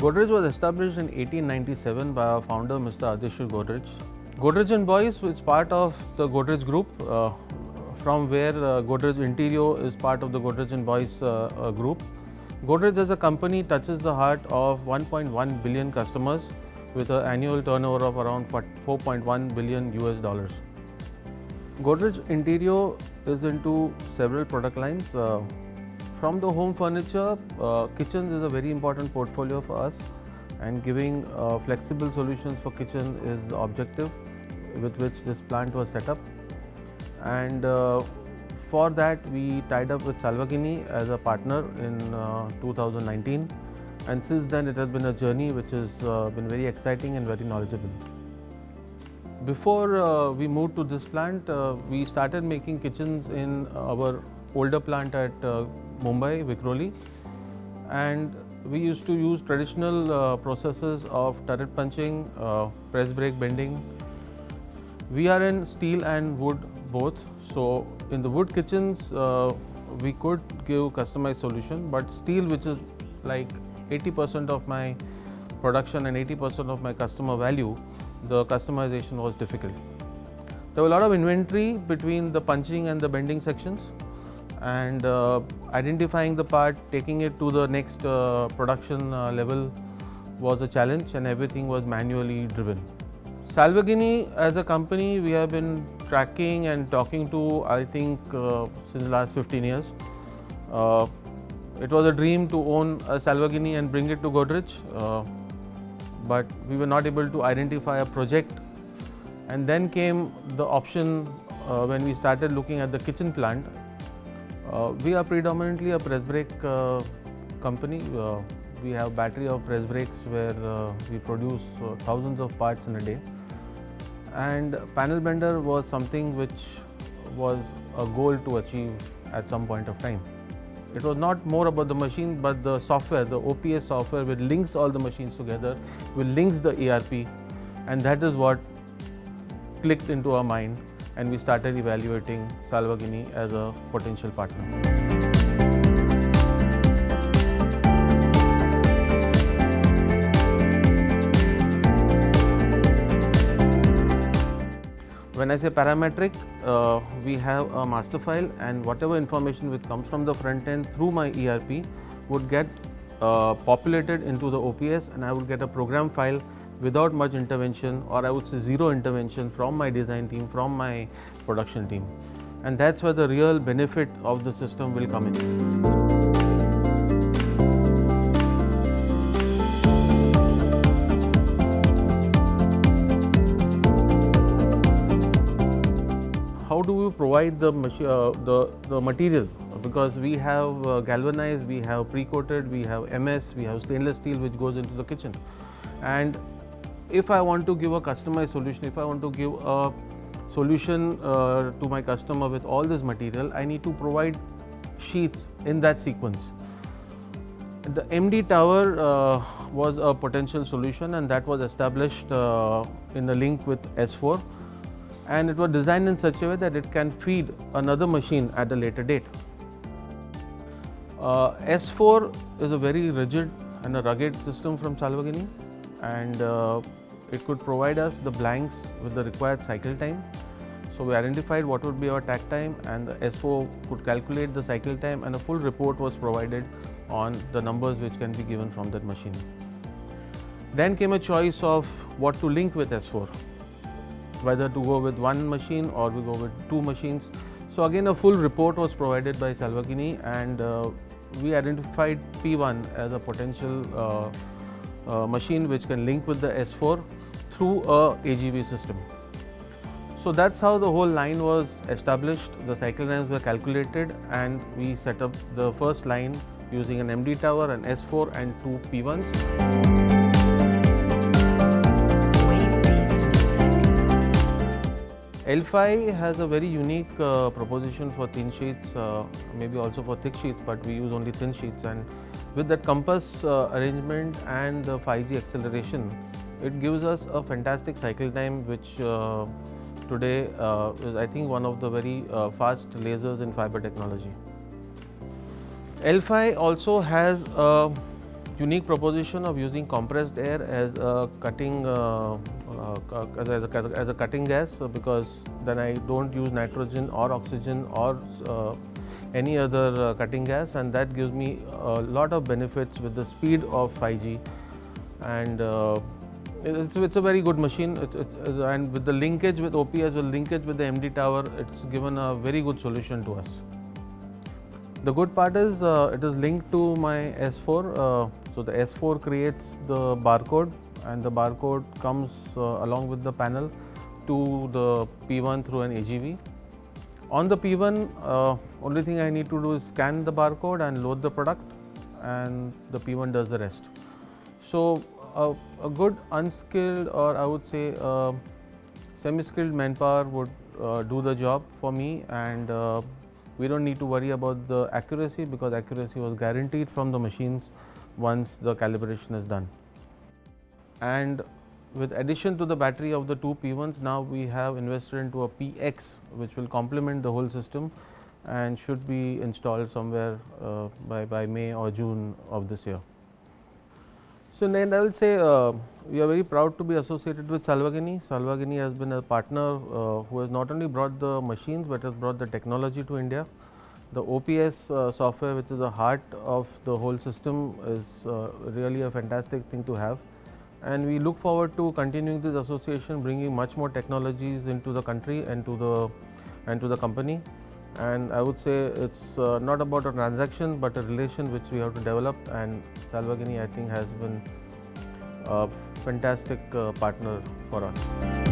Godrej was established in 1897 by our founder, Mr. Adishur Godrej. Godrej and Boys is part of the Godrej Group, from where Godrej Interior is part of the Godrej and Boys group. Godrej as a company touches the heart of 1.1 billion customers with an annual turnover of around 4.1 billion US dollars. Godrej Interior is into several product lines. From the home furniture, kitchens is a very important portfolio for us, and giving flexible solutions for kitchen is the objective with which this plant was set up. And for that we tied up with Salvagini as a partner in 2019, and since then it has been a journey which has been very exciting and very knowledgeable. Before we moved to this plant, we started making kitchens in our older plant at Mumbai, Vikhroli, and we used to use traditional processes of turret punching, press brake bending. We are in steel and wood both, so in the wood kitchens we could give customized solution, but steel, which is like 80% of my production and 80% of my customer value, the customization was difficult. There were a lot of inventory between the punching and the bending sections, and identifying the part, taking it to the next production level was a challenge, and everything was manually driven. Salvagini as a company, we have been tracking and talking to, I think, since the last 15 years. It was a dream to own a Salvagini and bring it to Godrej, but we were not able to identify a project. And then came the option when we started looking at the kitchen plant. We are predominantly a press brake company. We have battery of press brakes where we produce thousands of parts in a day. And panel bender was something which was a goal to achieve at some point of time. It was not more about the machine, but the software, the OPS software, which links all the machines together, which links the ERP, and that is what clicked into our mind, and we started evaluating Salvagini as a potential partner. When I say parametric, we have a master file, and whatever information which comes from the front end through my ERP would get populated into the OPS, and I would get a program file without much intervention, or I would say zero intervention from my design team, from my production team. And that's where the real benefit of the system will come in. How do we provide the material? Because we have galvanized, we have pre-coated, we have MS, we have stainless steel which goes into the kitchen. And if I want to give a customized solution, if I want to give a solution to my customer with all this material, I need to provide sheets in that sequence. The MD tower was a potential solution, and that was established in the link with S4. And it was designed in such a way that it can feed another machine at a later date. S4 is a very rigid and a rugged system from Salvagini, and it could provide us the blanks with the required cycle time. So we identified what would be our takt time, and the S4 could calculate the cycle time, and a full report was provided on the numbers which can be given from that machine. Then came a choice of what to link with S4. Whether to go with one machine or we go with two machines. So again, a full report was provided by Salvagini, and we identified P1 as a potential machine which can link with the S4 through a AGV system. So that's how the whole line was established. The cycle times were calculated, and we set up the first line using an MD tower, an S4 and two P1s. L5 has a very unique proposition for thin sheets, maybe also for thick sheets, but we use only thin sheets, and with that compass arrangement and the 5G acceleration, it gives us a fantastic cycle time, which today is, I think, one of the very fast lasers in fiber technology. L5 also has a unique proposition of using compressed air as a cutting as a cutting gas, because then I don't use nitrogen or oxygen or any other cutting gas, and that gives me a lot of benefits with the speed of 5G. And it's a very good machine. And with the linkage with OPS, with linkage with the MD tower, it's given a very good solution to us. The good part is it is linked to my S4. So the S4 creates the barcode, and the barcode comes along with the panel to the P1 through an AGV. On the P1, only thing I need to do is scan the barcode and load the product, and the P1 does the rest. So a good unskilled, or I would say semi-skilled manpower would do the job for me, and we don't need to worry about the accuracy, because accuracy was guaranteed from the machines once the calibration is done. And with addition to the battery of the two P1s, now we have invested into a PX, which will complement the whole system and should be installed somewhere by May or June of this year. So then I will say we are very proud to be associated with Salvagini. Salvagini has been a partner who has not only brought the machines but has brought the technology to India. The OPS software, which is the heart of the whole system, is really a fantastic thing to have. And we look forward to continuing this association, bringing much more technologies into the country and to the company. And I would say it's not about a transaction but a relation which we have to develop, and Salvagini, I think, has been a fantastic partner for us.